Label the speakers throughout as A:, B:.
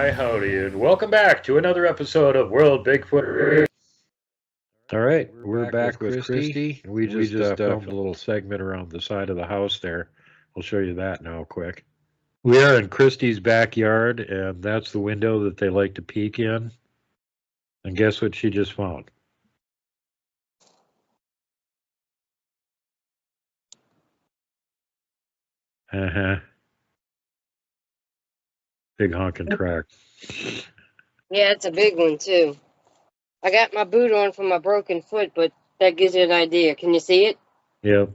A: Hi, howdy, and welcome back to another episode of World Bigfoot. All right, we're back with KRISTI. We just filmed a little segment around the side of the house there. I'll show you that now quick. We are in KRISTI's backyard, and that's the window that they like to peek in. And guess what she just found? Big honking track.
B: Yeah, it's a big one, too. I got my boot on for my broken foot, but that gives you an idea. Can you see it?
A: Yep.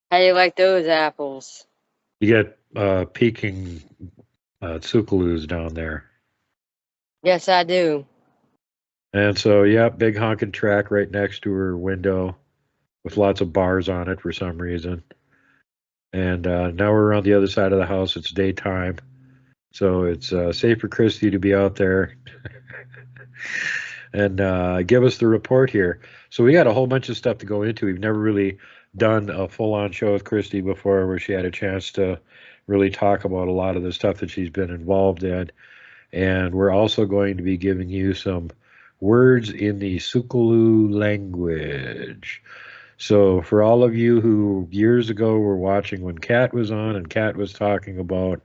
B: How do you like those apples?
A: You got peeking Tsul'kalus down there.
B: Yes, I do.
A: And so, yeah, big honking track right next to her window with lots of bars on it for some reason. And now we're on the other side of the house. It's daytime. So it's safe for KRISTI to be out there and give us the report here. So we got a whole bunch of stuff to go into. We've never really done a full-on show with KRISTI before where she had a chance to really talk about a lot of the stuff that she's been involved in. And we're also going to be giving you some words in the Tsul'kalu language. So for all of you who years ago were watching when Kat was on and Kat was talking about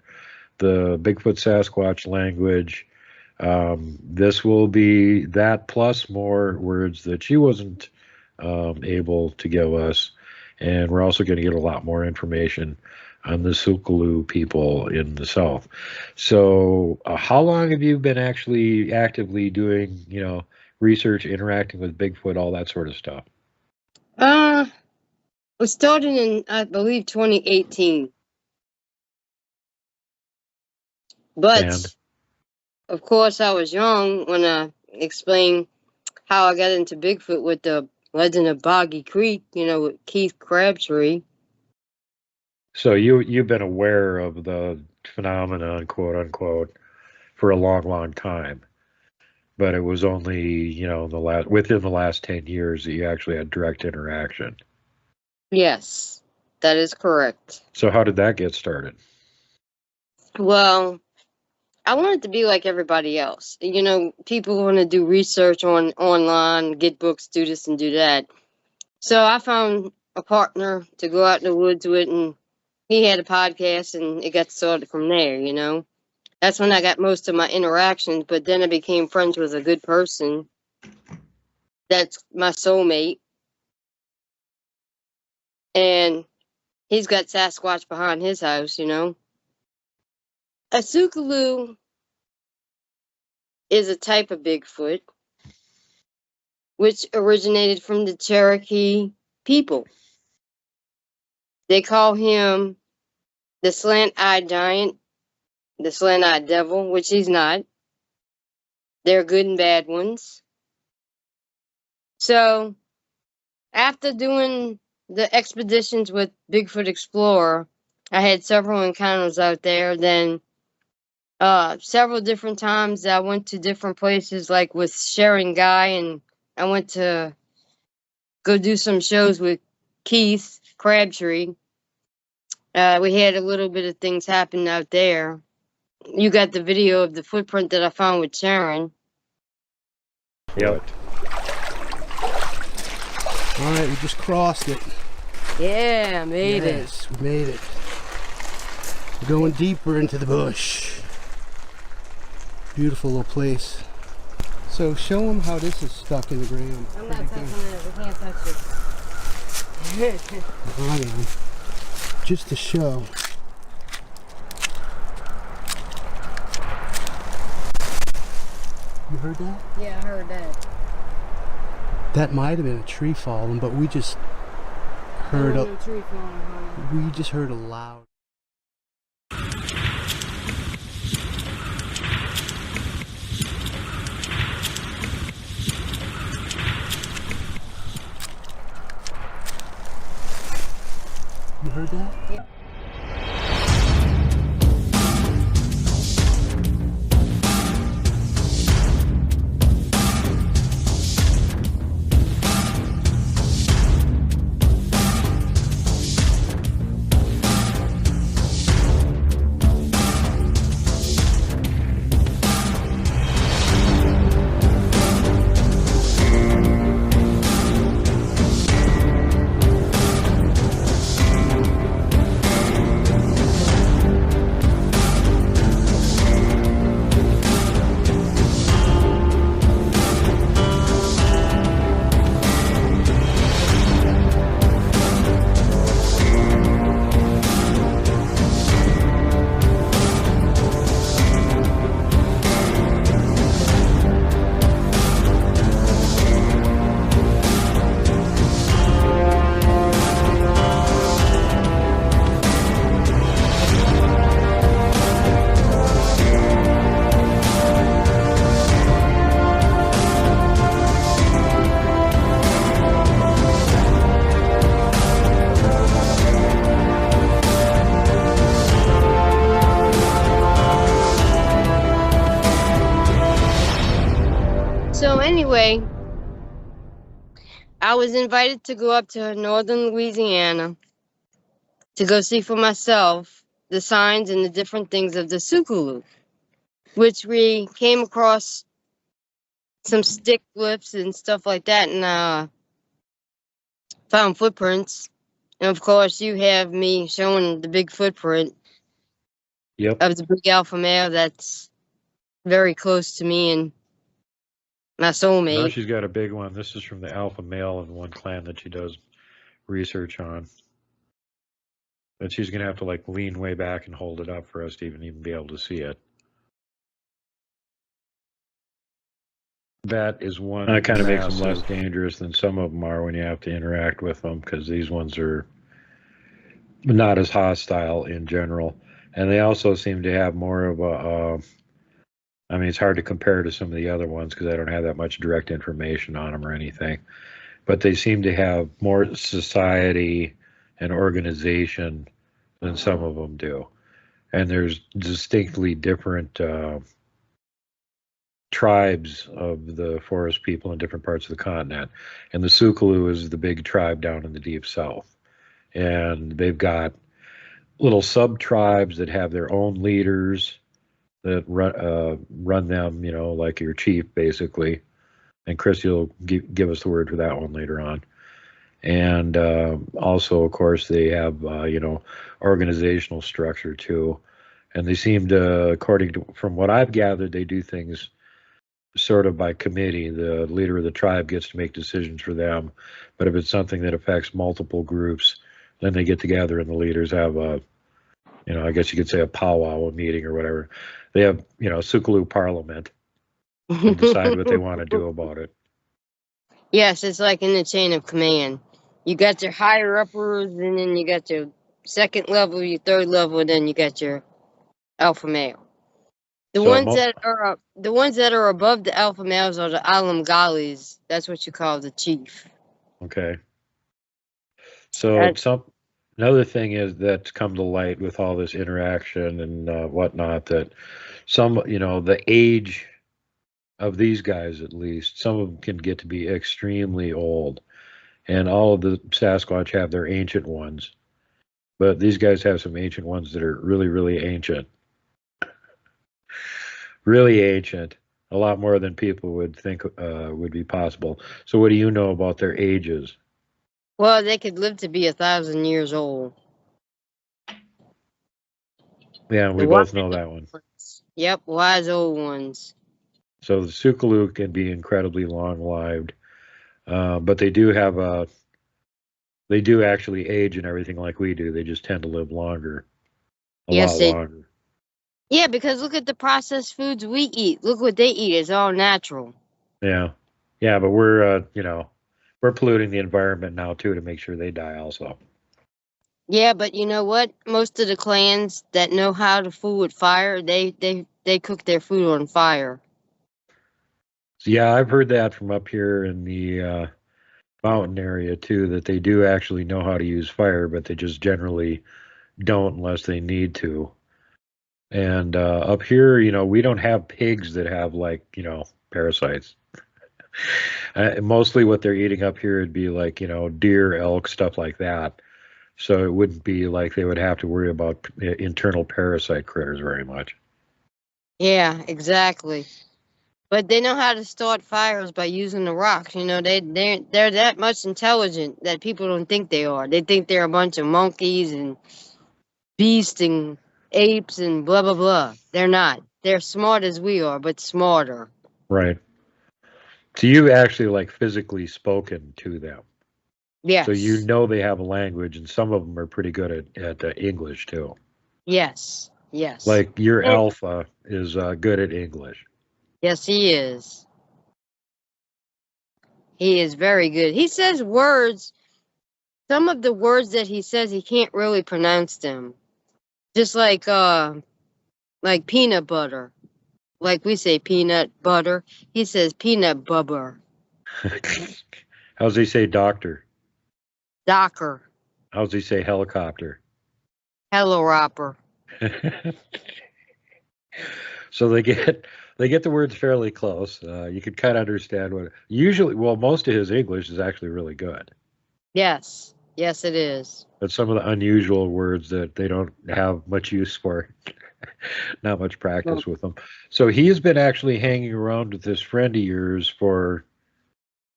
A: the Bigfoot Sasquatch language, this will be that plus more words that she wasn't able to give us. And we're also going to get a lot more information on the Tsul'kalu people in the South. So how long have you been actually actively doing, research, interacting with Bigfoot, all that sort of stuff?
B: We started in, I believe, 2018. But, of course, I was young when I explained how I got into Bigfoot with the Legend of Boggy Creek, with Keith Crabtree.
A: So you've been aware of the phenomenon, quote unquote, for a long, long time, but it was only within the last 10 years that you actually had direct interaction.
B: Yes, that is correct.
A: So how did that get started?
B: Well, I wanted to be like everybody else. People want to do research online, get books, do this and do that. So I found a partner to go out in the woods with, and he had a podcast, and it got started from there, That's when I got most of my interactions, but then I became friends with a good person. That's my soulmate. And he's got Sasquatch behind his house, A Tsul'kalu is a type of Bigfoot which originated from the Cherokee people. They call him the slant-eyed giant, the slant-eyed devil, which he's not. They're good and bad ones. So, after doing the expeditions with Bigfoot Explorer, I had several encounters out there. Then, several different times I went to different places, like with Sharon Guy, and I went to go do some shows with Keith Crabtree. We had a little bit of things happen out there. You got the video of the footprint that I found with Sharon.
A: Yep.
C: All right, we just crossed it.
B: Yeah, made it.
C: Yes, we made it. We're going deeper into the bush. Beautiful little place. So show them how this is stuck in the ground.
B: I'm not touching it. We can't touch it.
C: I am. Just to show. You heard that?
B: Yeah, I heard that.
C: That might have been a tree falling, but we just heard
B: a tree falling.
C: We just heard a loud. You heard that?
B: Yeah. anyway, I was invited to go up to northern Louisiana to go see for myself the signs and the different things of the Tsul'kalu, which we came across some stick lifts and stuff like that, and found footprints. And of course, you have me showing the big footprint
A: Yep.
B: of the big alpha male that's very close to me and my
A: Now
B: soulmate.
A: she's got a big one. This is from the alpha male in one clan that she does research on. But she's going to have to like lean way back and hold it up for us to even be able to see it. That is one. That kind of makes them less dangerous than some of them are when you have to interact with them, because these ones are not as hostile in general. And they also seem to have more of a, I mean, it's hard to compare to some of the other ones because I don't have that much direct information on them or anything. But they seem to have more society and organization than some of them do. And there's distinctly different tribes of the forest people in different parts of the continent. And the Tsul'kalu is the big tribe down in the deep south. And they've got little sub-tribes that have their own leaders that run them, you know, like your chief, basically. And Kristi will give us the word for that one later on. And also, of course, they have, you know, organizational structure, too. And they seem to, according to, from what I've gathered, they do things sort of by committee. The leader of the tribe gets to make decisions for them. But if it's something that affects multiple groups, then they get together and the leaders have a, you know, I guess you could say a powwow, a meeting or whatever. They have, you know, Tsul'kalu parliament and decide what they want to do about it.
B: Yes, it's like in the chain of command. You got your higher uppers, and then you got your second level, your third level, and then you got your alpha male. The ones that are above the alpha males are the alamgalis. That's what you call the chief.
A: Okay. So another thing is that's come to light with all this interaction and whatnot, that some, you know, the age of these guys, at least, some of them can get to be extremely old. And all of the Sasquatch have their ancient ones. But these guys have some ancient ones that are really, really ancient. Really ancient. A lot more than people would think would be possible. So what do you know about their ages?
B: Well, they could live to be 1,000 years old.
A: Yeah, we both know that one.
B: Yep, wise old ones.
A: So the Tsul'kalu can be incredibly long-lived, but they do have they do actually age and everything like we do. They just tend to live longer, a lot longer.
B: Yeah, because look at the processed foods we eat. Look what they eat. It's all natural.
A: Yeah, yeah, but we're you know, we're polluting the environment now too to make sure they die also.
B: Yeah, but you know what? Most of the clans that know how to fool with fire, they cook their food on fire.
A: So yeah, I've heard that from up here in the mountain area too, that they do actually know how to use fire, but they just generally don't unless they need to. And up here, you know, we don't have pigs that have, like, you know, parasites. Mostly what they're eating up here would be like, you know, deer, elk, stuff like that. So it wouldn't be like they would have to worry about internal parasite critters very much.
B: Yeah, exactly. But they know how to start fires by using the rocks. You know, they're that much intelligent that people don't think they are. They think they're a bunch of monkeys and beasts and apes and blah blah blah. They're not. They're smart as we are, but smarter.
A: Right. So you've actually like physically spoken to them.
B: Yes.
A: So you know they have a language, and some of them are pretty good at English too.
B: Yes. Yes.
A: Like your alpha is good at English.
B: Yes, he is. He is very good. He says words. Some of the words that he says, he can't really pronounce them. Just like peanut butter. Like we say peanut butter. He says peanut bubber.
A: How's he say doctor?
B: Docker.
A: How's he say helicopter?
B: Hello, Rapper.
A: So they get the words fairly close. You could kind of understand what usually. Well, most of his English is actually really good,
B: Yes. Yes, it is.
A: but some of the unusual words that they don't have much use for, not much
B: Well,
A: practice with them. So he's been actually hanging around with this friend of yours for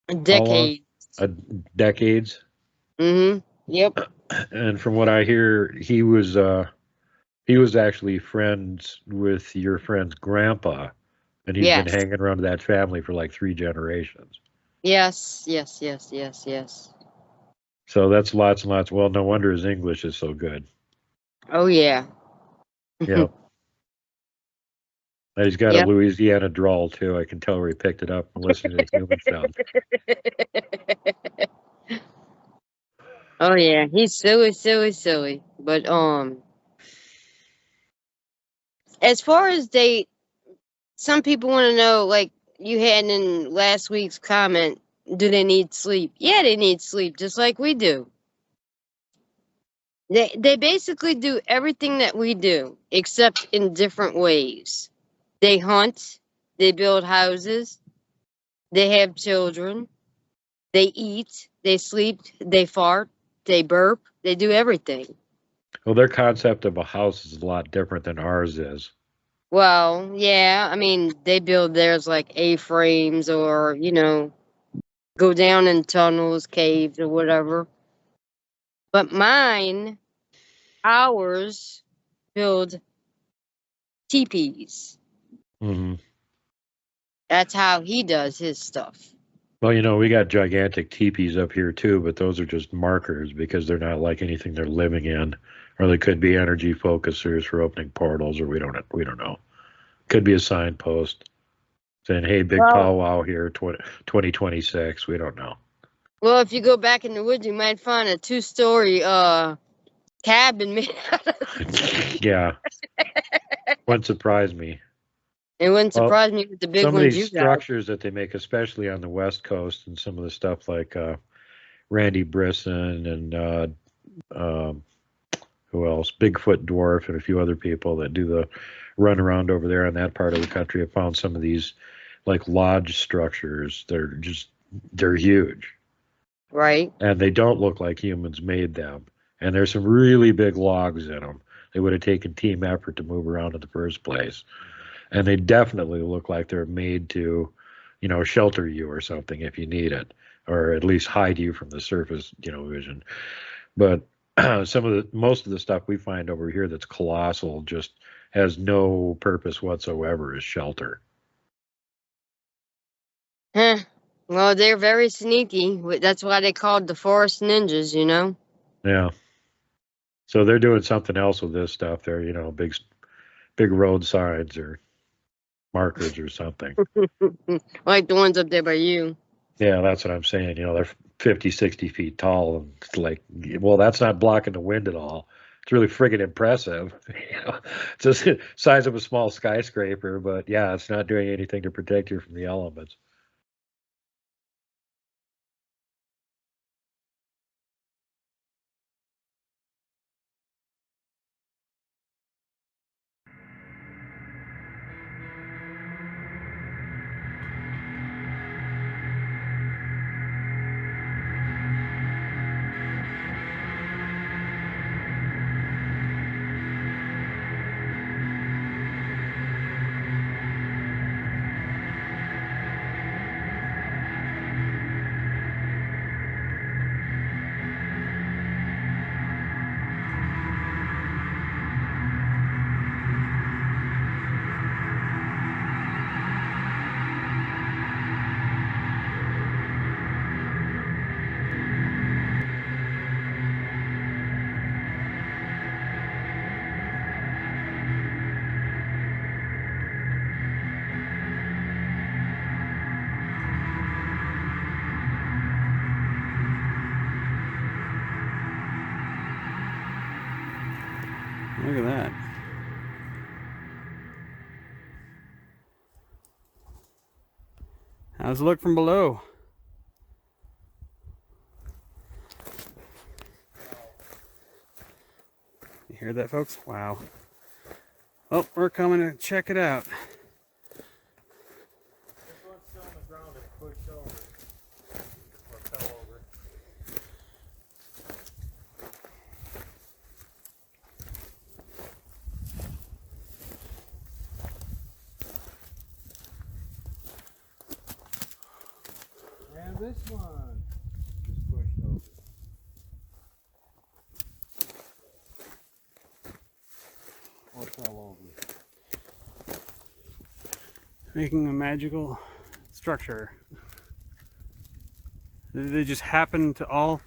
B: a
A: how long?
B: decade.
A: Decades.
B: Mm-hmm. Yep.
A: And from what I hear, he was actually friends with your friend's grandpa, and he's been
B: Yes.
A: hanging around that family for like 3 generations.
B: Yes. Yes. Yes. Yes. Yes.
A: So that's lots and lots. Well, no wonder his English is so good.
B: Oh yeah.
A: Yep. He's got a
B: Yep.
A: Louisiana drawl too. I can tell where he picked it up from listening to human sounds.
B: Oh yeah. He's silly, silly, silly. But as far as some people want to know, like you had in last week's comment, do they need sleep? Yeah, they need sleep, just like we do. They basically do everything that we do, except in different ways. They hunt, they build houses, they have children, they eat, they sleep, they fart, they burp, they do everything.
A: Well, their concept of a house is a lot different than ours is.
B: Well, yeah, I mean, they build theirs like A-frames or, go down in tunnels, caves, or whatever. But ours, build teepees.
A: Hmm.
B: That's how he does his stuff.
A: Well, we got gigantic teepees up here too, but those are just markers because they're not like anything they're living in, or they could be energy focusers for opening portals, or we don't know. Could be a signpost saying, "Hey, big
B: Well,
A: powwow here, 2026." We don't know.
B: well, if you go back in the woods, you might find a 2-story cabin made out of.
A: Yeah, wouldn't surprise me.
B: It wouldn't
A: Well,
B: surprise me with the big
A: some of
B: ones
A: these
B: you got.
A: structures that they make, especially on the West Coast, and some of the stuff like Randy Brisson and who else? Bigfoot Dwarf and a few other people that do the run around over there in that part of the country have found some of these like lodge structures. They're huge.
B: Right.
A: And they don't look like humans made them. And there's some really big logs in them. They would have taken team effort to move around in the first place. And they definitely look like they're made to, shelter you or something if you need it, or at least hide you from the surface, vision. But most of the stuff we find over here that's colossal just has no purpose whatsoever as shelter.
B: Huh. Well, they're very sneaky. That's why they called the forest ninjas.
A: Yeah. So they're doing something else with this stuff. They're, big road signs or markers or something.
B: Like the ones up there by you.
A: Yeah, that's what I'm saying. They're 50, 60 feet tall. And it's like, well, that's not blocking the wind at all. It's really friggin' impressive. It's just the size of a small skyscraper, but yeah, it's not doing anything to protect you from the elements.
C: Look at that. How's it look from below? You hear that, folks? Wow. Oh, we're coming to check it out.
A: This one's still on the ground and pushed over. Or fell over. And this one is pushed over. Or fell over.
C: Making a magical structure. They just happen to all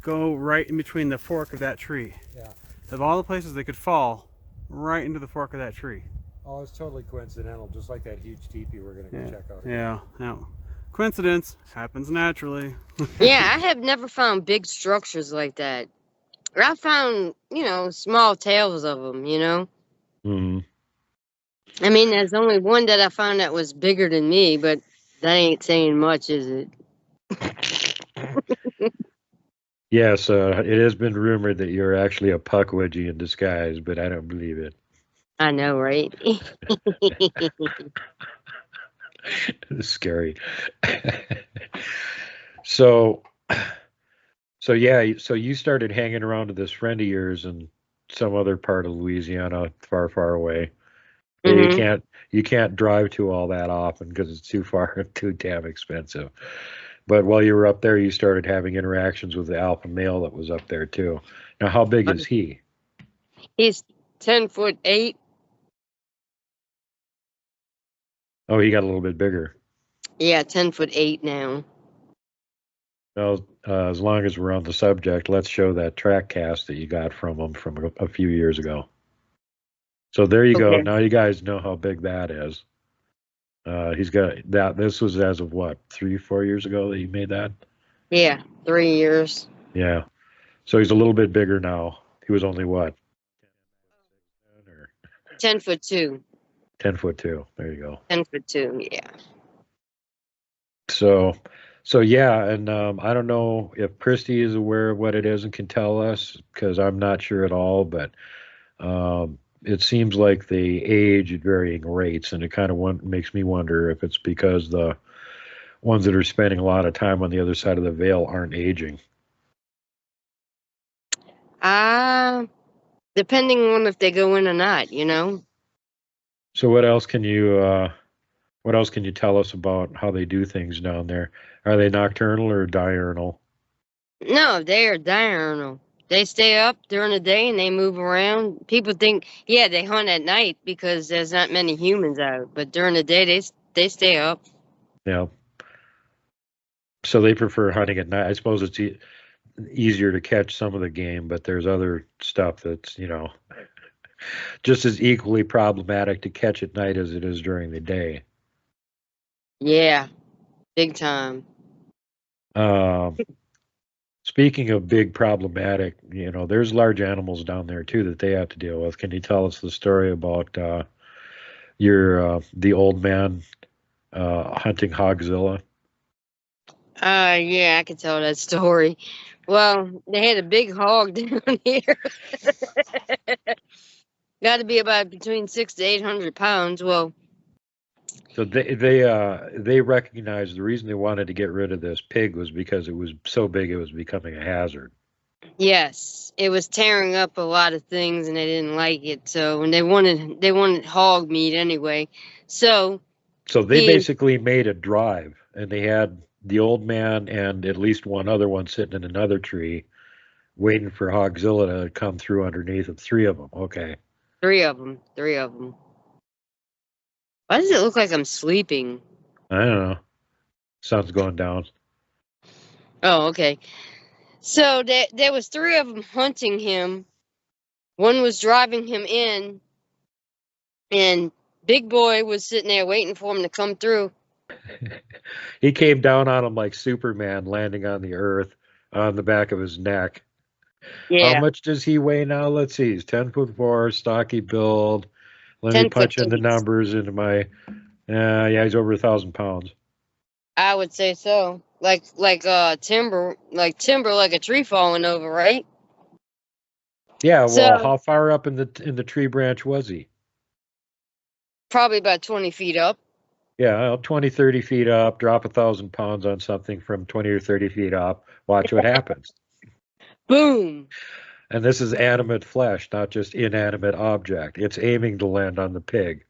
C: go right in between the fork of that tree.
A: Yeah.
C: Of all the places they could fall, right into the fork of that tree.
A: Oh, it's totally coincidental, just like that huge teepee we're going to go check out.
C: Yeah. Coincidence happens naturally.
B: Yeah, I have never found big structures like that. I found, small tails of them,
A: Mm-hmm.
B: I mean, there's only one that I found that was bigger than me, but that ain't saying much, is it?
A: Yes, it has been rumored that you're actually a puckwudgie in disguise, but I don't believe it.
B: I know, right?
A: It's scary. So yeah, so you started hanging around with this friend of yours in some other part of Louisiana, far, far away.
B: Mhm.
A: You can't drive to all that often because it's too far and too damn expensive. But while you were up there, you started having interactions with the alpha male that was up there too. Now, how big is he?
B: He's 10'8".
A: Oh, he got a little bit bigger.
B: Yeah, 10'8" now.
A: Well, as long as we're on the subject, let's show that track cast that you got from him from a few years ago. So there you go.
B: Okay.
A: Now you guys know how big that is. He's got that. This was as of what, 3-4 years ago that he made that?
B: Yeah, 3 years.
A: Yeah. So he's a little bit bigger now. He was only what?
B: 10'2".
A: 10'2". There you go.
B: 10'2", yeah.
A: So yeah, and I don't know if Christy is aware of what it is and can tell us because I'm not sure at all. But it seems like they age at varying rates, and it kind of makes me wonder if it's because the ones that are spending a lot of time on the other side of the veil aren't aging.
B: Depending on if they go in or not,
A: So what else can you tell us about how they do things down there? Are they nocturnal or diurnal?
B: No, they are diurnal. They stay up during the day and they move around. People think, yeah, they hunt at night because there's not many humans out. But during the day, they stay up.
A: Yeah. So they prefer hunting at night. I suppose it's easier to catch some of the game, but there's other stuff that's, just as equally problematic to catch at night as it is during the day.
B: Yeah, big time.
A: Speaking of big problematic, there's large animals down there too that they have to deal with. Can you tell us the story about the old man hunting hogzilla?
B: Yeah, I can tell that story. Well, they had a big hog down here. Got to be about between 600 to 800 pounds. Well,
A: So they recognized the reason they wanted to get rid of this pig was because it was so big it was becoming a hazard.
B: yes, it was tearing up a lot of things, and they didn't like it. So, and they wanted hog meat anyway. So
A: They basically made a drive, and they had the old man and at least one other one sitting in another tree, waiting for Hogzilla to come through underneath of 3 of them. Okay.
B: 3 of them. 3 of them. Why does it look like I'm sleeping?
A: I don't know. Sun's going down.
B: Oh, okay. So there was 3 of them hunting him. One was driving him in, and Big Boy was sitting there waiting for him to come through.
A: He came down on him like Superman landing on the earth on the back of his neck.
B: Yeah.
A: How much does he weigh now? Let's see. He's 10'4", stocky build. Let me punch in the
B: 10'8".
A: numbers into my. Yeah, he's over 1,000 pounds.
B: I would say so. Like timber, like a tree falling over, right?
A: Yeah. Well,
B: So
A: how far up in the tree branch was he?
B: Probably about 20 feet up.
A: Yeah, 20, 30 feet up, drop 1,000 pounds on something from 20 or 30 feet up. Watch what happens.
B: Boom.
A: And this is animate flesh, not just inanimate object. It's aiming to land on the pig.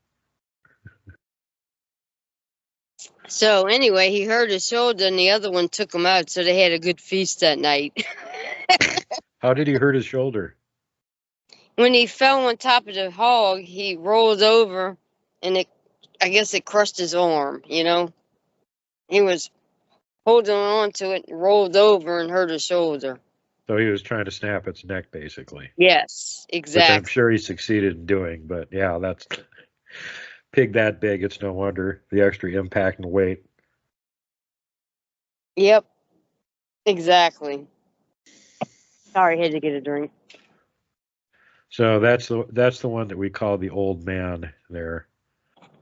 B: So anyway, he hurt his shoulder and the other one took him out, so they had a good feast that night.
A: How did he hurt his shoulder?
B: When he fell on top of the hog, he rolled over and I guess it crushed his arm, you know. He was holding on to it, rolled over and hurt his shoulder.
A: So he was trying to snap its neck, basically.
B: Yes, exactly.
A: Which I'm sure he succeeded in doing, but yeah, that's pig that big. It's no wonder the extra impact and weight.
B: Yep, exactly. Sorry, I had to get a drink.
A: So that's the one that we call the old man there.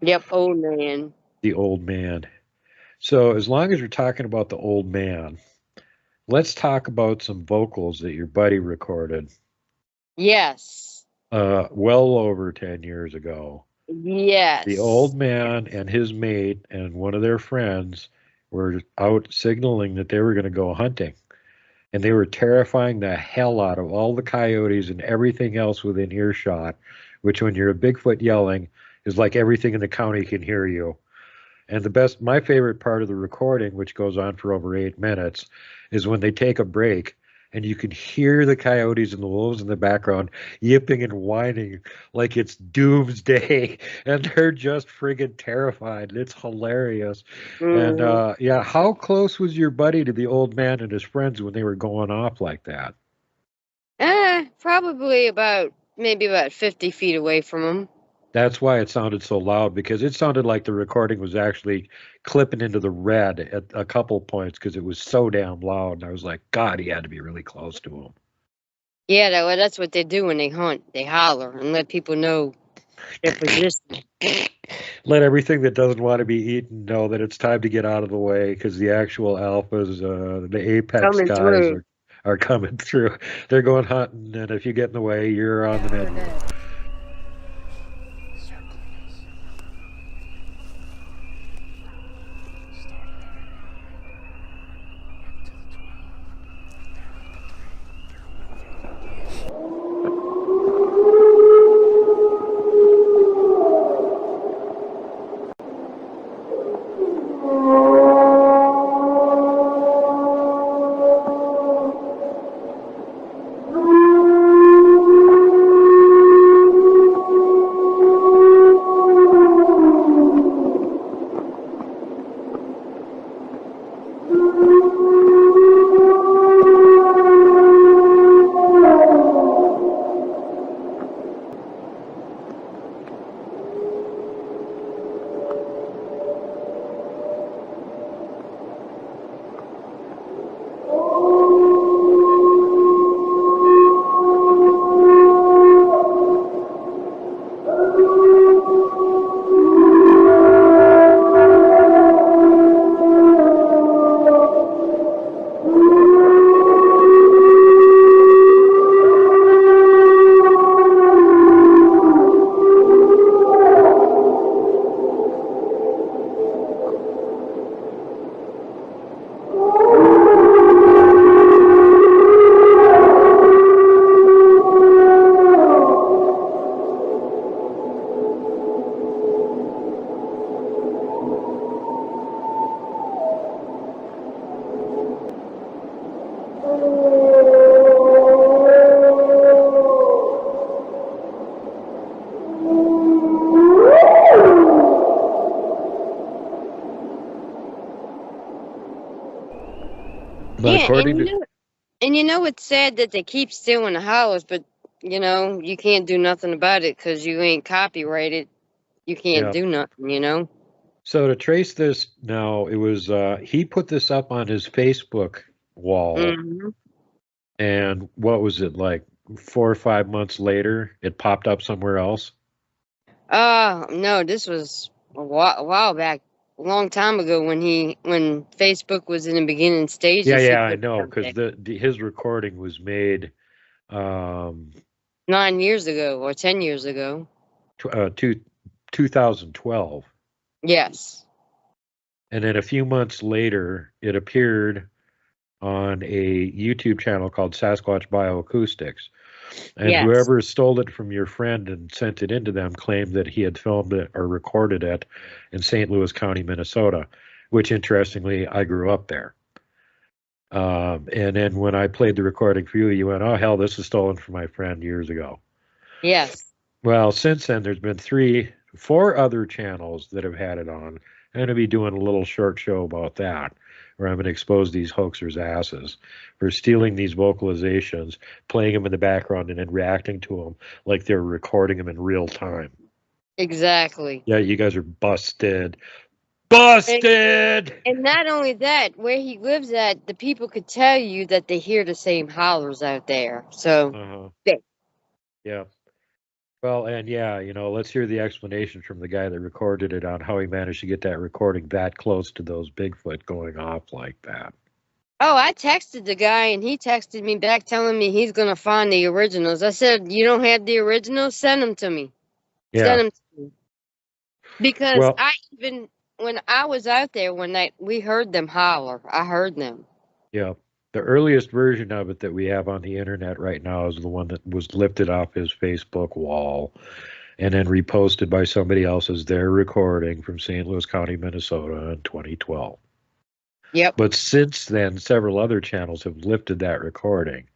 B: Yep, old man.
A: The old man. So as long as we're talking about the old man, let's talk about some vocals that your buddy recorded.
B: Yes.
A: Well over 10 years ago.
B: Yes.
A: The old man and his mate and one of their friends were out signaling that they were going to go hunting. And they were terrifying the hell out of all the coyotes and everything else within earshot, which when you're a Bigfoot yelling is like everything in the county can hear you. And my favorite part of the recording, which goes on for over 8 minutes, is when they take a break and you can hear the coyotes and the wolves in the background yipping and whining like it's doomsday, and they're just friggin' terrified. It's hilarious.
B: Mm-hmm.
A: And yeah, how close was your buddy to the old man and his friends when they were going off like that?
B: Probably maybe about 50 feet away from him.
A: That's why it sounded so loud, because it sounded like the recording was actually clipping into the red at a couple points because it was so damn loud. And I was like, God, he had to be really close to him.
B: Yeah, that's what they do when they hunt. They holler and let people know their position.
A: Let everything that doesn't want to be eaten know that it's time to get out of the way, because the actual alphas, the apex guys are coming through. They're going hunting, and if you get in the way, you're on the menu.
B: And you know it's sad that they keep stealing the house, but you can't do nothing about it because you ain't copyrighted. You can't do nothing,
A: So to trace this now, it was he put this up on his Facebook wall, and what was it, like 4 or 5 months later, it popped up somewhere else?
B: No, this was a while back. A long time ago when Facebook was in the beginning stages.
A: Yeah, I know, because his recording was made
B: 9 years ago or 10 years ago.
A: 2012.
B: Yes.
A: And then a few months later, it appeared on a YouTube channel called Sasquatch Bioacoustics. And
B: Yes.
A: whoever stole it from your friend and sent it into them claimed that he had filmed it or recorded it in St. Louis County, Minnesota, which interestingly, I grew up there. And then when I played the recording for you, you went, oh, hell, this was stolen from my friend years ago.
B: Yes.
A: Well, since then, there's been 4 other channels that have had it on. I'm going to be doing a little short show about that, where I'm going to expose these hoaxers' asses for stealing these vocalizations, playing them in the background, and then reacting to them like they're recording them in real time.
B: Exactly.
A: Yeah, you guys are busted. Busted!
B: And not only that, where he lives at, the people could tell you that they hear the same hollers out there. So,
A: Yeah. Well, and yeah, let's hear the explanation from the guy that recorded it on how he managed to get that recording that close to those Bigfoot going off like that.
B: oh, I texted the guy and he texted me back telling me he's going to find the originals. I said, you don't have the originals? Send them to me.
A: Yeah.
B: Send them to me. Because
A: Well,
B: when I was out there one night, we heard them holler. I heard them.
A: yeah. The earliest version of it that we have on the internet right now is the one that was lifted off his Facebook wall and then reposted by somebody else as their recording from St. Louis County, Minnesota in 2012.
B: Yep.
A: But since then, several other channels have lifted that recording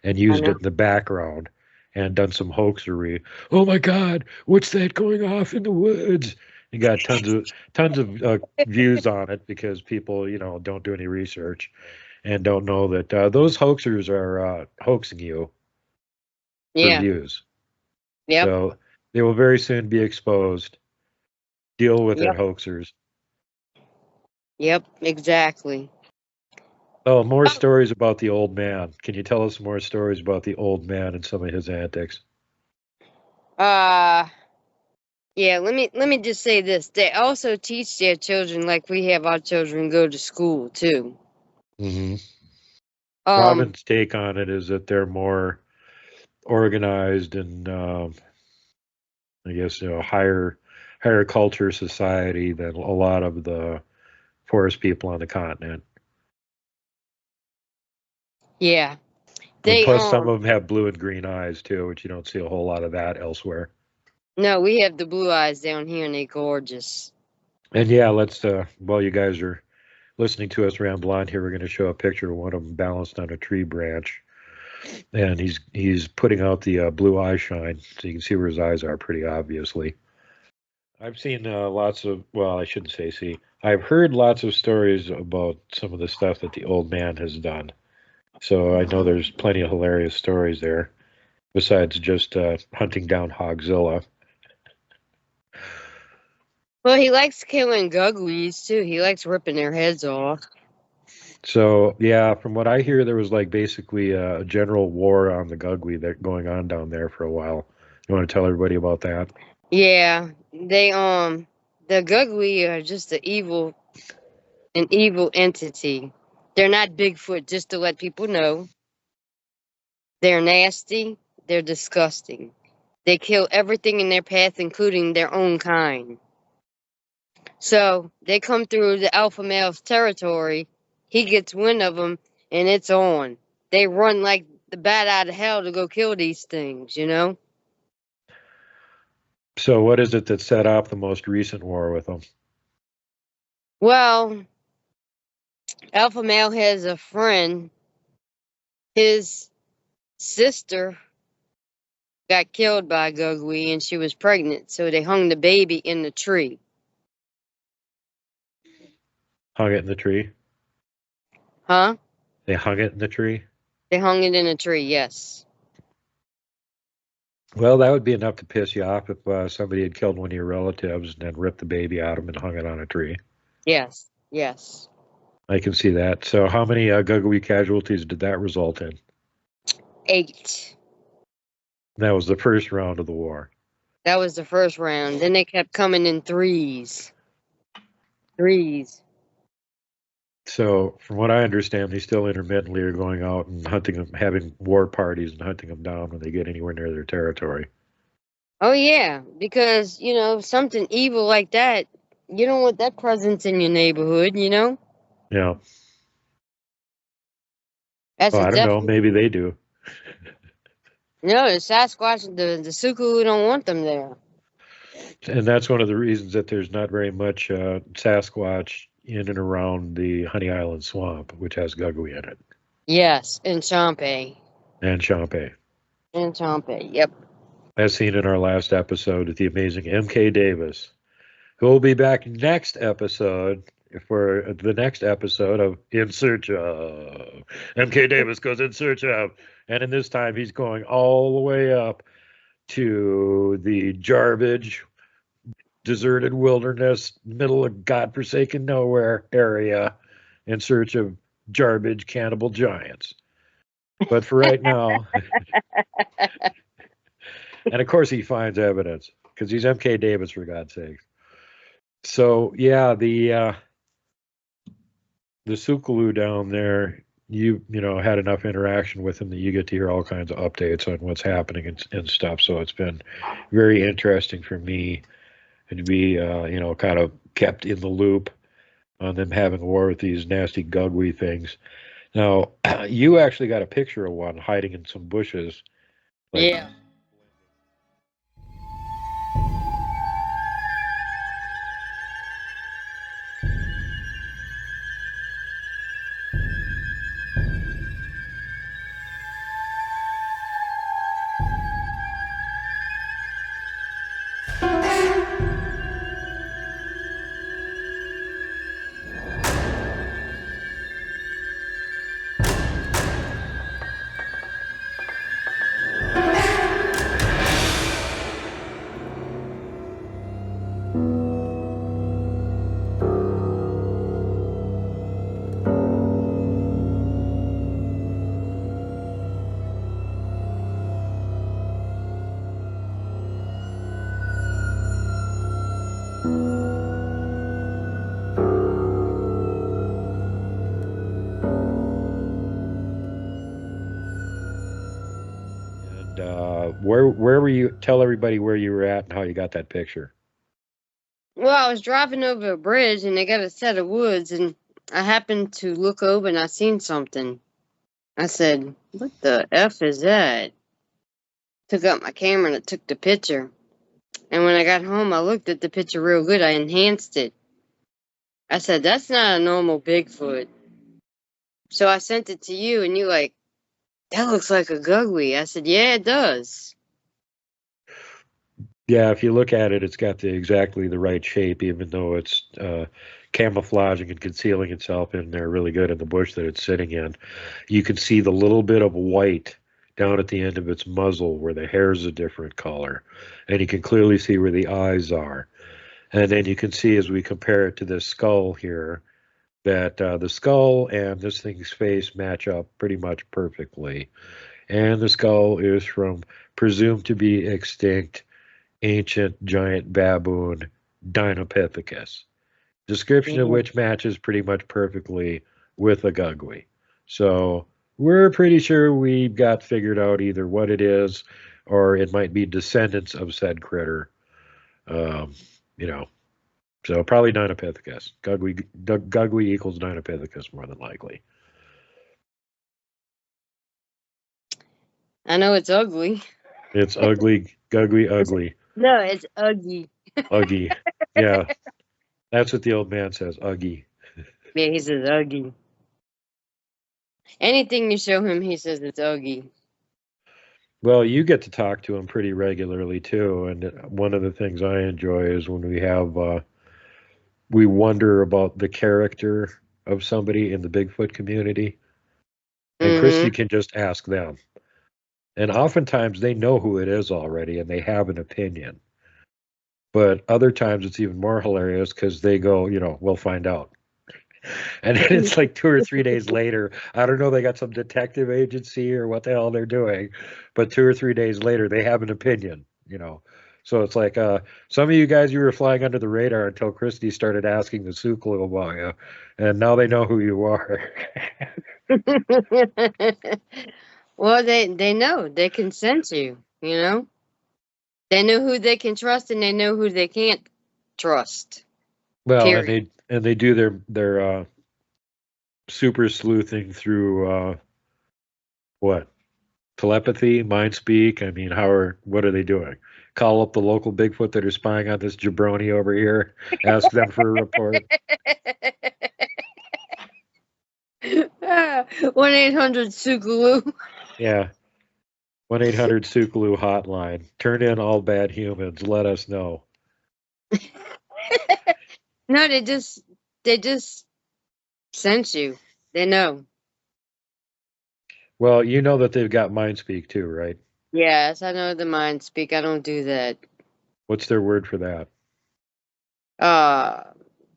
A: and used it in the background and done some hoaxery. Oh my God, what's that going off in the woods? And got tons of views on it because people, don't do any research and don't know that those hoaxers are hoaxing you for views.
B: Yep.
A: So they will very soon be exposed. Deal with it, hoaxers.
B: Yep, exactly.
A: Oh, more stories about the old man. Can you tell us more stories about the old man and some of his antics?
B: Yeah, let me just say this. They also teach their children like we have our children go to school too.
A: Mm-hmm. Robin's take on it is that they're more organized and I guess higher culture society than a lot of the forest people on the continent.
B: Yeah.
A: And plus, some of them have blue and green eyes too, which you don't see a whole lot of that elsewhere.
B: No, we have the blue eyes down here, and they're gorgeous.
A: And yeah, let's while you guys are listening to us ramble on here, we're going to show a picture of one of them balanced on a tree branch, and he's putting out the blue eye shine, so you can see where his eyes are pretty obviously. I've seen lots of, well, I shouldn't say see. I've heard lots of stories about some of the stuff that the old man has done. So I know there's plenty of hilarious stories there, besides just hunting down Hogzilla.
B: Well, he likes killing gugglies too. He likes ripping their heads off.
A: So yeah, from what I hear, there was like basically a general war on the Gugly that going on down there for a while. You want to tell everybody about that?
B: Yeah, they the Gugly are just an evil entity. They're not Bigfoot, just to let people know. They're nasty. They're disgusting. They kill everything in their path, including their own kind. So they come through the alpha male's territory. He gets wind of them, and it's on. They run like the bat out of hell to go kill these things,
A: So what is it that set off the most recent war with them?
B: Well, alpha male has a friend. His sister got killed by a Gugly, and she was pregnant, so they hung the baby in the tree.
A: Hung it in the tree?
B: Huh?
A: They hung it in the tree?
B: They hung it in a tree, yes.
A: Well, that would be enough to piss you off if somebody had killed one of your relatives and then ripped the baby out of them and hung it on a tree.
B: Yes, yes.
A: I can see that. So how many Gugly casualties did that result in?
B: 8.
A: That was the first round of the war.
B: That was the first round. Then they kept coming in threes.
A: So, from what I understand, they still intermittently are going out and hunting them, having war parties and hunting them down when they get anywhere near their territory.
B: Oh yeah, because something evil like that, you don't want that presence in your neighborhood.
A: Yeah.
B: That's
A: Well,
B: a
A: I don't know.
B: definite.
A: Maybe they do.
B: No, the Sasquatch, the Tsul'kalu don't want them there.
A: And that's one of the reasons that there's not very much Sasquatch in and around the Honey Island Swamp, which has Gugwe in it,
B: Yes, in Champay.
A: and Champay.
B: In Champay, yep.
A: As seen in our last episode with the amazing M.K. Davis, who will be back next episode for the next episode of In Search of. M.K. Davis goes in search of. And in this time, he's going all the way up to the garbage, deserted wilderness, middle of godforsaken nowhere area in search of garbage cannibal giants. But for right now, and of course he finds evidence because he's M.K. Davis, for God's sake. So yeah, the Tsul'kalu down there, you had enough interaction with him that you get to hear all kinds of updates on what's happening and stuff. So it's been very interesting for me to be kind of kept in the loop on them having war with these nasty Gugwe things. Now, you actually got a picture of one hiding in some bushes. Like,
B: Yeah.
A: and where were you? Tell everybody where you were at and how you got that picture.
B: Well, I was driving over a bridge and they got a set of woods, and I happened to look over and I seen something. I said, "What the f is that?" Took out my camera and I took the picture. And when I got home, I looked at the picture real good. I enhanced it. I said, "That's not a normal Bigfoot." So I sent it to you, and you like, "That looks like a Gugwe." I said, "Yeah, it does."
A: Yeah, if you look at it, it's got exactly the right shape, even though it's camouflaging and concealing itself in there really good in the bush that it's sitting in. You can see the little bit of white down at the end of its muzzle where the hair is a different color. And you can clearly see where the eyes are. And then you can see as we compare it to this skull here that the skull and this thing's face match up pretty much perfectly. And the skull is from presumed to be extinct ancient giant baboon Dinopithecus, description of
B: Mhm.
A: which matches pretty much perfectly with a Gugwe. So we're pretty sure we've got figured out either what it is or it might be descendants of said critter. Um, you know, so probably Dinopithecus. Gugwe equals Dinopithecus more than likely.
B: I know it's ugly.
A: It's ugly, Gugwe ugly,
B: No, it's ugly.
A: Uggy. Yeah, that's what the old man says, Uggy.
B: Yeah, he says ugly. Anything you show him, he says it's ugly.
A: Well, you get to talk to him pretty regularly too, and one of the things I enjoy is when we wonder about the character of somebody in the Bigfoot community, and
B: Mm-hmm.
A: KRISTI can just ask them, and oftentimes they know who it is already, and they have an opinion. But other times it's even more hilarious because they go, we'll find out. And then it's like 2 or 3 days later. I don't know, they got some detective agency or what the hell they're doing, but 2 or 3 days later, they have an opinion. So it's like some of you guys, you were flying under the radar until KRISTI started asking the Tsul'kalu about you, and now they know who you are.
B: Well, they know they can sense you. They know who they can trust and they know who they can't trust.
A: Well,
B: Period.
A: and they do their super sleuthing through what? Telepathy, mind speak. I mean, what are they doing? Call up the local Bigfoot that are spying on this jabroni over here, ask them for a report.
B: 1-800-Tsul'kalu.
A: Yeah. 1-800-Tsul'kalu hotline. Turn in all bad humans. Let us know.
B: No, they just sense you. They know.
A: Well, you know that they've got mind speak too, right?
B: Yes, I know the mind speak. I don't do that.
A: What's their word for that?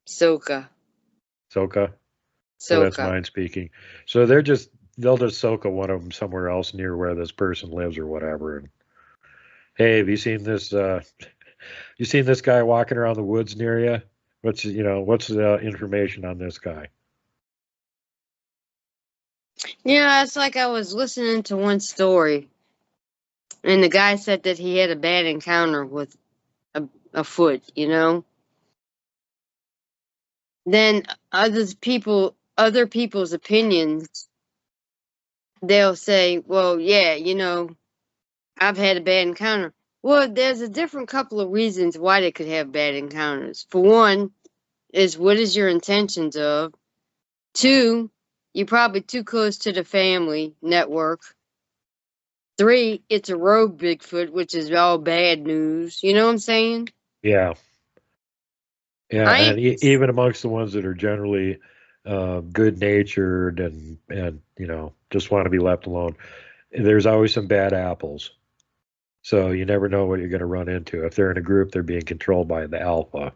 B: Soka.
A: Soka? So that's
B: Soka.
A: mind speaking. So they'll just Soka one of them somewhere else near where this person lives or whatever. And hey, have you seen this? You seen this guy walking around the woods near you? What's the information on this guy?
B: Yeah, it's like I was listening to one story, and the guy said that he had a bad encounter with a foot, Then other people's opinions, they'll say, well, yeah, I've had a bad encounter. Well, there's a different couple of reasons why they could have bad encounters. For one, is what is your intentions of? Two, you're probably too close to the family network. Three, it's a rogue Bigfoot, which is all bad news. You know what I'm saying?
A: Yeah. Yeah,
B: I
A: and
B: ain't.
A: even amongst the ones that are generally good natured and just want to be left alone, there's always some bad apples. So you never know what you're going to run into. If they're in a group, they're being controlled by the alpha.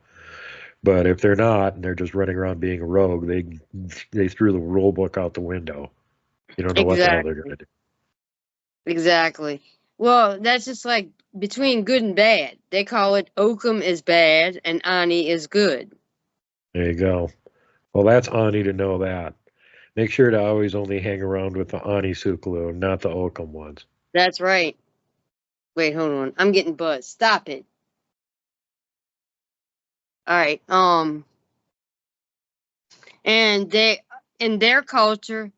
A: But if they're not, and they're just running around being a rogue, they threw the rule book out the window. You don't know what the hell they're going to do.
B: Exactly. Well, that's just like between good and bad. They call it Occam is bad and Ani is good.
A: There you go. Well, that's Ani to know that. Make sure to always only hang around with the Ani Tsul'kalu, not the Occam ones.
B: That's right. Wait, hold on. I'm getting buzzed. Stop it. All right. And in their culture,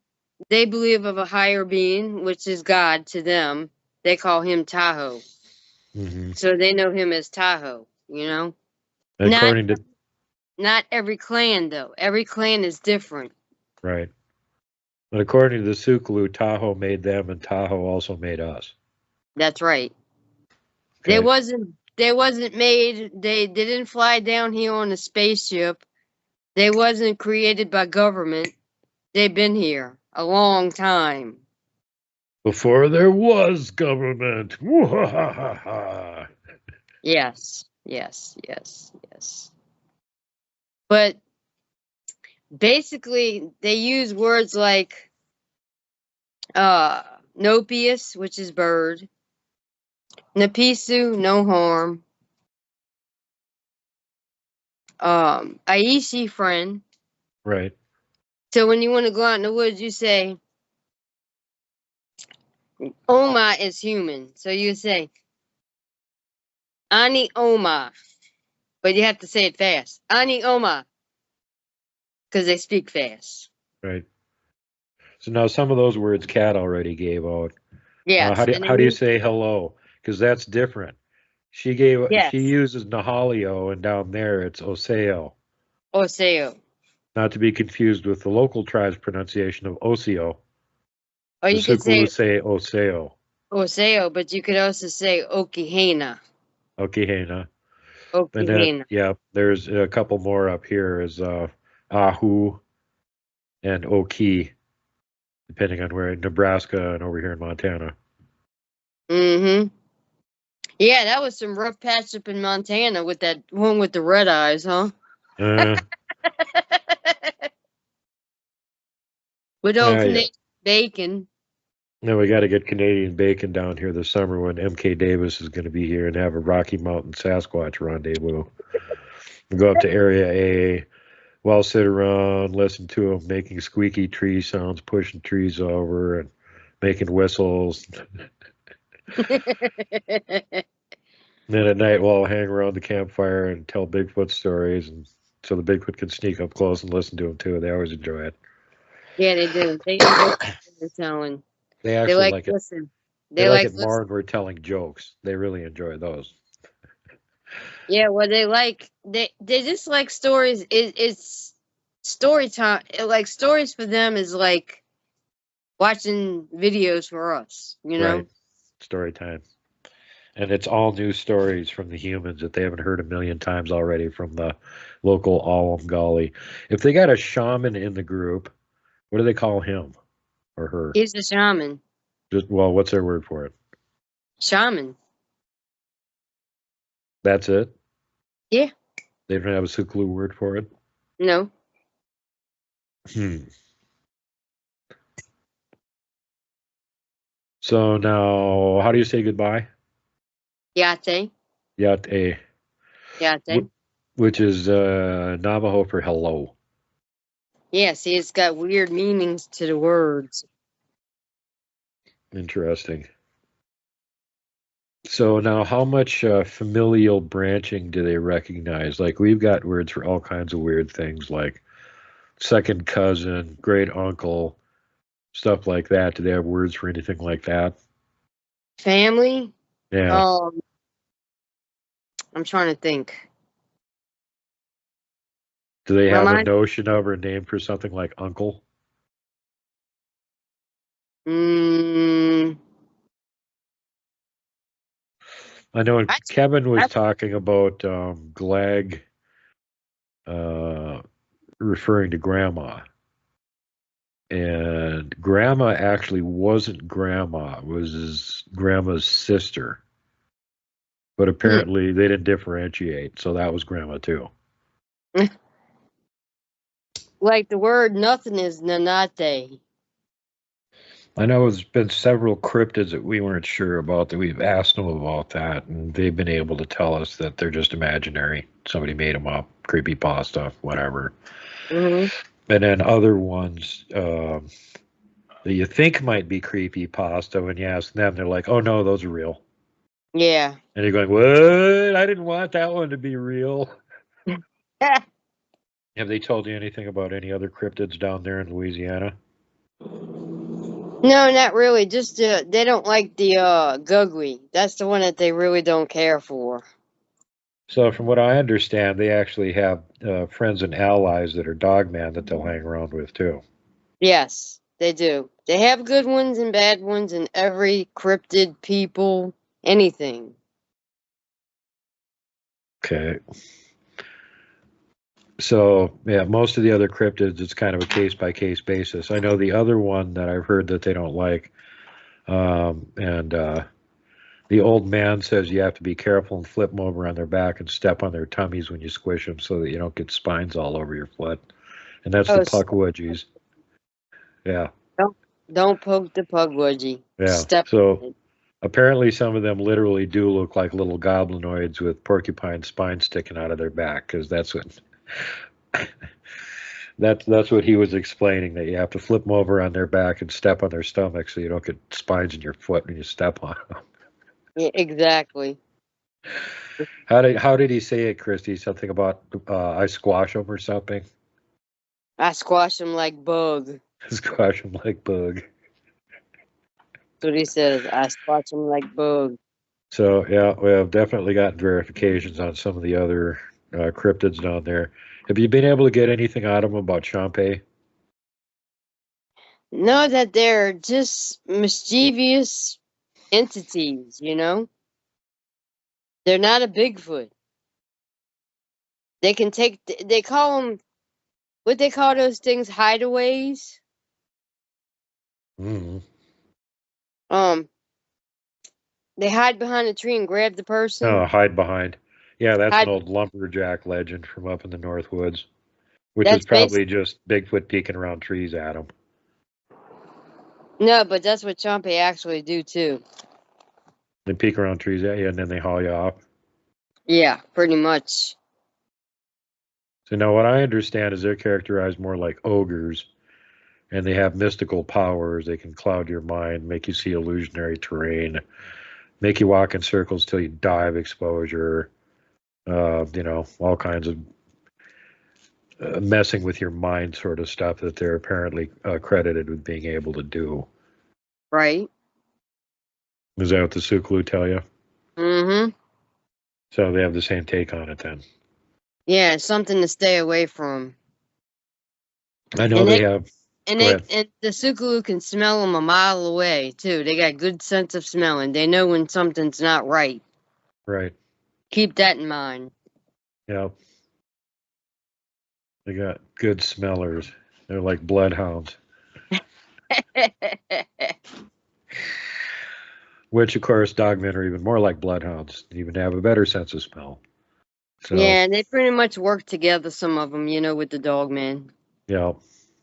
B: they believe of a higher being, which is God to them. They call him Tahoe.
A: Mm-hmm.
B: So they know him as Tahoe,
A: According to
B: Not every clan, though. Every clan is different.
A: right. But according to the Tsul'kalu, Tahoe made them, and Tahoe also made us.
B: That's right.
A: Okay.
B: They wasn't made. They didn't fly down here on a spaceship. They wasn't created by government. They've been here a long time.
A: Before there was government.
B: Yes, yes, yes, yes. But basically, they use words like Nopius, which is bird, Napisu, no harm, Aishi, friend.
A: Right.
B: So when you want to go out in the woods, you say, Oma is human. So you say, Ani Oma. But you have to say it fast. Ani Oma. Because they speak fast.
A: Right. So now some of those words Kat already gave out.
B: Yes.
A: How do you say hello? Because that's different. She
B: Yes.
A: uses Nahalio, and down there it's Oseo.
B: Oseo.
A: Not to be confused with the local tribe's pronunciation of Oseo.
B: Or you could say
A: Oseo.
B: Oseo, but you could also say Okihena.
A: Okihena.
B: Okihena.
A: Yeah, there's a couple more up here is Ahu and Oki, depending on where in Nebraska and over here in Montana.
B: Mm-hmm. Yeah, that was some rough patch up in Montana with that one with the red eyes, huh? With old Canadian bacon.
A: No, we got to get Canadian bacon down here this summer when MK Davis is going to be here and have a Rocky Mountain Sasquatch rendezvous. We'll go up to Area A, well, sit around, listen to them making squeaky tree sounds, pushing trees over, and making whistles. And then at night, we'll all hang around the campfire and tell Bigfoot stories, and so the Bigfoot can sneak up close and listen to them too. They always enjoy it.
B: Yeah, they do. They enjoy storytelling.
A: They
B: They
A: actually
B: like
A: like it.
B: listen.
A: They
B: They
A: like
B: like
A: it more
B: listen.
A: when we're telling jokes. They really enjoy those.
B: Yeah, well, they just like stories. It's story time. Like stories for them is like watching videos for us. You
A: Right.
B: know.
A: Story time. And it's all new stories from the humans that they haven't heard a million times already from the local Allum. If they got a shaman in the group, what do they call him or her?
B: He's a shaman.
A: Just, well, what's their word for it?
B: Shaman.
A: That's it?
B: Yeah.
A: They don't have a Tsul'kalu word for it?
B: No.
A: So now, how do you say goodbye?
B: Yate.
A: Yate,
B: Yate.
A: which is Navajo for hello.
B: Yeah. See, it's got weird meanings to the words.
A: Interesting. So now, how much familial branching do they recognize? Like, we've got words for all kinds of weird things, like second cousin, great uncle, stuff like that. Do they have words for anything like that?
B: Family.
A: Yeah.
B: I'm trying to think.
A: Do they have a
B: Remind.
A: notion of or name for something like uncle?
B: Mm,
A: I know
B: I,
A: Kevin was
B: I,
A: talking about Glag referring to grandma. And grandma actually wasn't grandma, it was his grandma's sister. But apparently they didn't differentiate, so that was grandma too.
B: like the word nothing is nanate.
A: I know there's been several cryptids that we weren't sure about that we've asked them about that, and they've been able to tell us that they're just imaginary. Somebody made them up, creepypasta, whatever.
B: Mm-hmm.
A: And then other ones that you think might be creepypasta, when you ask them, they're like, "Oh no, those are real."
B: Yeah.
A: And you're going, "What? I didn't want that one to be real." Have they told you anything about any other cryptids down there in Louisiana?
B: No, not really. Just they don't like the gugly. That's the one that they really don't care for.
A: So, from what I understand, they actually have friends and allies that are dogman that they'll hang around with too.
B: Yes, they do. They have good ones and bad ones in every cryptid, people, anything.
A: Okay. So, yeah, most of the other cryptids, it's kind of a case by case basis. I know the other one that I've heard that they don't like, and the old man says you have to be careful and flip them over on their back and step on their tummies when you squish them so that you don't get spines all over your foot. And that's the
B: Oh,
A: puckwudgies. Yeah.
B: don't poke the pugwudgie.
A: Yeah.
B: Step.
A: So apparently some of them literally do look like little goblinoids with porcupine spines sticking out of their back, because that's what that's what he was explaining, that you have to flip them over on their back and step on their stomach so you don't get spines in your foot when you step on them.
B: Yeah, exactly.
A: How did he say it, Christy? Something about I squash them or something?
B: I squash them like bug.
A: Squash them like bug.
B: That's what he says. I squash them like bug.
A: So yeah, we have definitely gotten verifications on some of the other cryptids down there. Have you been able to get anything out of them about Champay?
B: Know that they're just mischievous entities, you know? They're not a Bigfoot. They can take, they call them, what they call those things, hideaways?
A: Mm-hmm.
B: They hide behind a tree and grab the person.
A: Oh, hide behind. Yeah, that's an
B: Hide,
A: old lumberjack legend from up in the North Woods, which is
B: that's
A: probably
B: basic.
A: just Bigfoot peeking around trees at them.
B: No, but that's what Chompy actually do too.
A: They peek around trees at you and then they haul you off.
B: Yeah, pretty much.
A: So now what I understand is they're characterized more like ogres, and they have mystical powers. They can cloud your mind, make you see illusionary terrain, make you walk in circles till you die of exposure. All kinds of messing with your mind sort of stuff that they're apparently credited with being able to do.
B: Right.
A: Is that what the Tsul'kalu tell you?
B: Mm-hmm.
A: So they have the same take on it then.
B: Yeah, it's something to stay away from.
A: I know
B: And
A: they have.
B: And
A: Go
B: they
A: ahead.
B: and the Tsul'kalu can smell them a mile away too. They got good sense of smelling. They know when something's not right.
A: Right.
B: Keep that in mind.
A: Yeah. They got good smellers. They're like bloodhounds. Which, of course, dogmen are even more like bloodhounds. They even have a better sense of smell. So,
B: Yeah, and they pretty much work together. Some of them, with the dog man.
A: yeah.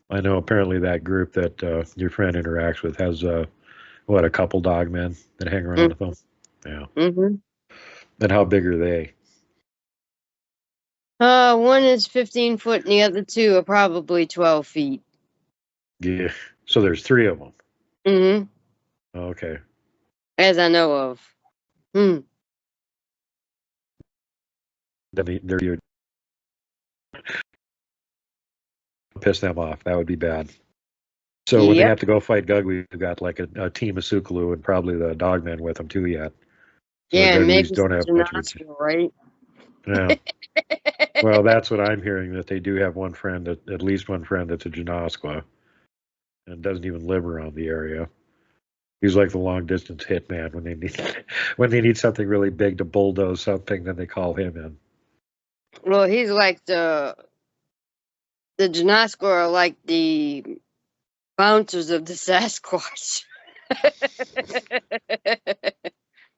A: I know apparently that group that your friend interacts with has, a couple dogmen that hang around with them? Yeah.
B: Mm-hmm.
A: And how big are they?
B: One is 15 foot, and the other two are probably 12 feet.
A: Yeah. So there's 3 of them.
B: Mm-hmm.
A: Okay.
B: As I know of.
A: They're piss them off. That would be bad. So when they
B: Yep.
A: have to go fight Gug, we've got like a team of Tsul'kalu and probably the dogmen with them too yet. So
B: Yeah,
A: the
B: maybe
A: Guglis don't have much of a
B: Janasco, right?
A: Yeah. Well, that's what I'm hearing, that they do have one friend, at least one friend that's a Janasqua and doesn't even live around the area. He's like the long distance hitman when they need something really big to bulldoze something, then they call him in.
B: Well, he's like the Janasco are like the bouncers of the Sasquatch.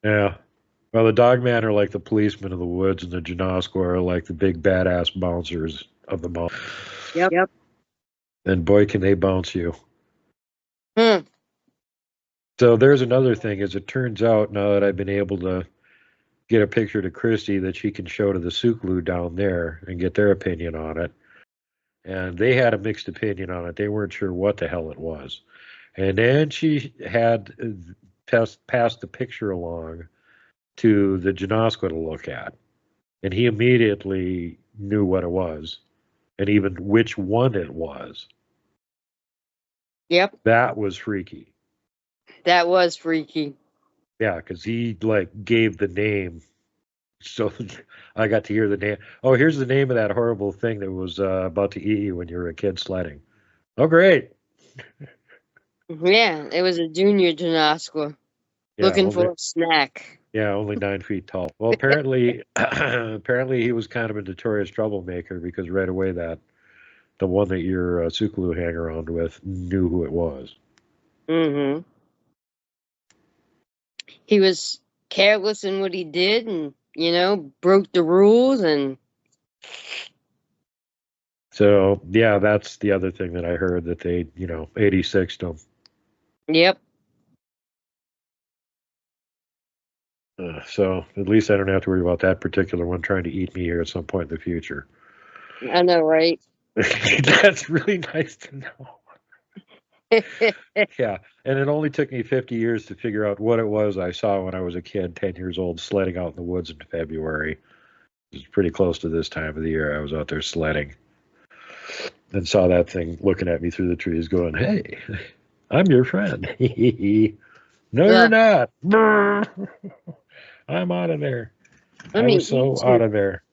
A: Yeah. Well, the dogmen are like the policemen of the woods, and the Janasqua are like the big badass bouncers of the mountain.
B: Yep.
A: And boy, can they bounce you.
B: Hmm.
A: So there's another thing. As it turns out, now that I've been able to get a picture to KRISTI that she can show to the Tsul'kalu down there and get their opinion on it. And they had a mixed opinion on it. They weren't sure what the hell it was. And then she had passed the picture along to the Janasqua to look at. And he immediately knew what it was and even which one it was.
B: Yep.
A: That was freaky.
B: That was freaky.
A: Yeah, because he gave the name. So I got to hear the name. Oh, here's the name of that horrible thing that was about to eat you when you were a kid sledding. Oh, great.
B: Yeah, it was a junior Janasqua looking for a snack.
A: Yeah, only 9 feet tall. Well, apparently he was kind of a notorious troublemaker, because right away the one that your Tsul'kalu hang around with knew who it was.
B: Mm-hmm. He was careless in what he did, and broke the rules. And
A: so yeah, that's the other thing that I heard, that they 86'd him.
B: Yep.
A: So at least I don't have to worry about that particular one trying to eat me here at some point in the future.
B: I know, right?
A: That's really nice to know. Yeah, and it only took me 50 years to figure out what it was I saw when I was a kid, 10 years old, sledding out in the woods in February. It was pretty close to this time of the year. I was out there sledding and saw that thing looking at me through the trees going, "Hey, I'm your friend." No, you're not. I'm out of there. I was so out of there.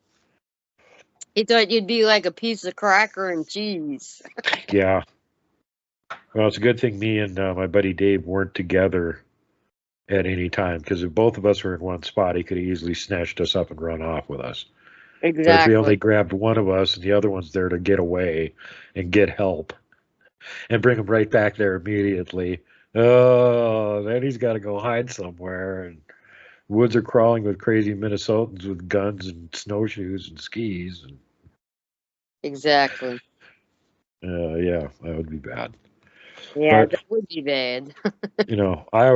B: He thought you'd be like a piece of cracker and cheese.
A: Yeah. Well, it's a good thing me and my buddy Dave weren't together at any time, because if both of us were in one spot, he could have easily snatched us up and run off with us.
B: Exactly.
A: But if he only grabbed one of us and the other one's there to get away and get help and bring him right back there immediately, then he's got to go hide somewhere. And woods are crawling with crazy Minnesotans with guns and snowshoes and skis.
B: Exactly.
A: Yeah, that would be bad.
B: Yeah,
A: but,
B: that would be bad.
A: I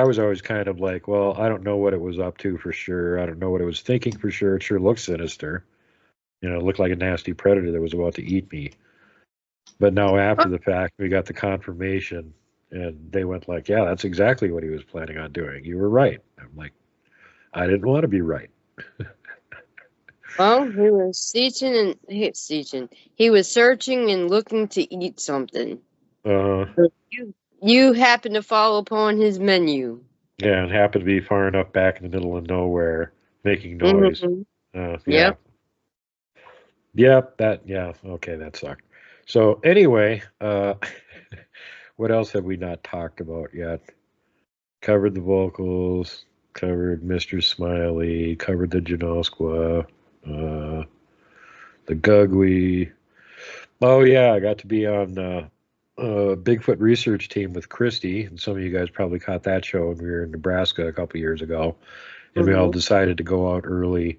A: was always kind of like, well, I don't know what it was up to for sure. I don't know what it was thinking for sure. It sure looked sinister. It looked like a nasty predator that was about to eat me. But now after the fact, we got the confirmation, And they went like, yeah, that's exactly what he was planning on doing. You were right. I'm like, I didn't want to be right.
B: Well, he was searching. He was searching and looking to eat something.
A: Uh,
B: You happened to fall upon his menu.
A: yeah, and happened to be far enough back in the middle of nowhere, making noise.
B: Mhm.
A: Yeah.
B: Yep.
A: Yep, okay, that sucked. So anyway, what else have we not talked about yet? Covered the vocals, covered Mr. Smiley, covered the Janoskwa, the Gugwe. Oh yeah, I got to be on Bigfoot research team with KRISTI, and some of you guys probably caught that show when we were in Nebraska a couple years ago, and we all
B: Mhm.
A: decided to go out early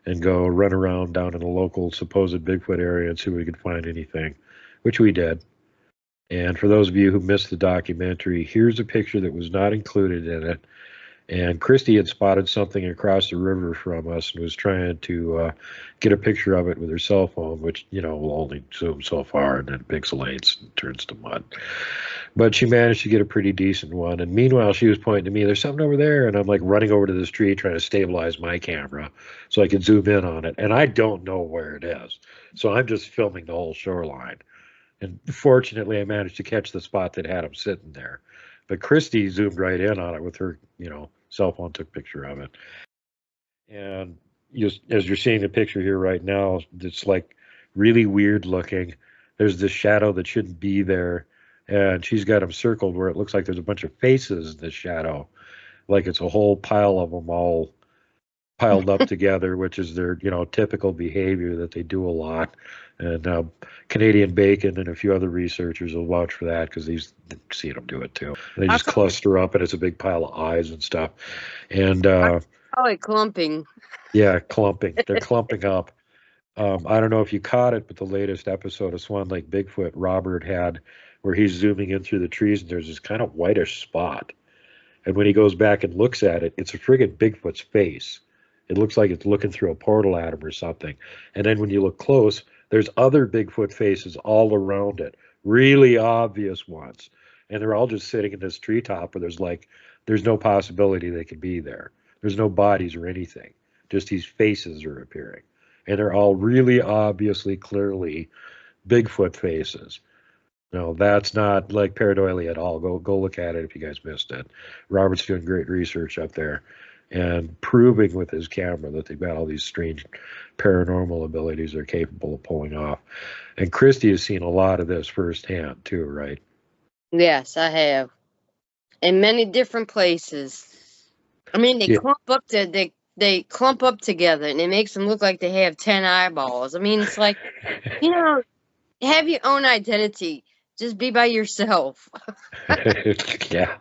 A: and go run around down in the local supposed Bigfoot area and see if we could find anything, which we did. And for those of you who missed the documentary, here's a picture that was not included in it. And KRISTI had spotted something across the river from us and was trying to get a picture of it with her cell phone, which, will only zoom so far and then pixelates and turns to mud. But she managed to get a pretty decent one. And meanwhile, she was pointing to me, there's something over there. And I'm like running over to this tree trying to stabilize my camera so I could zoom in on it. And I don't know where it is. So I'm just filming the whole shoreline. And fortunately, I managed to catch the spot that had him sitting there. But KRISTI zoomed right in on it with her, cell phone, took a picture of it. And as you're seeing the picture here right now, it's like really weird looking. There's this shadow that shouldn't be there. And she's got them circled where it looks like there's a bunch of faces in the shadow, like it's a whole pile of them all piled up together, which is their typical behavior that they do a lot. And Canadian Bacon and a few other researchers will vouch for that because they've seen them do it too. They just cluster up and it's a big pile of eyes and stuff. And
B: Probably clumping.
A: yeah, clumping. They're clumping up. I don't know if you caught it, but the latest episode of Swan Lake Bigfoot, Robert had where he's zooming in through the trees and there's this kind of whitish spot. And when he goes back and looks at it, it's a friggin' Bigfoot's face. It looks like it's looking through a portal at him or something. And then when you look close, there's other Bigfoot faces all around it, really obvious ones. And they're all just sitting in this treetop where there's no possibility they could be there. There's no bodies or anything. Just these faces are appearing. And they're all really obviously, clearly Bigfoot faces. No, that's not like pareidolia at all. Go look at it if you guys missed it. Robert's doing great research up there and proving with his camera that they've got all these strange paranormal abilities they're capable of pulling off. And KRISTI has seen a lot of this firsthand too, right?
B: Yes, I have. In many different places. I mean, they clump up together, and it makes them look like they have 10 eyeballs. I mean, it's like, have your own identity. Just be by yourself.
A: Yeah.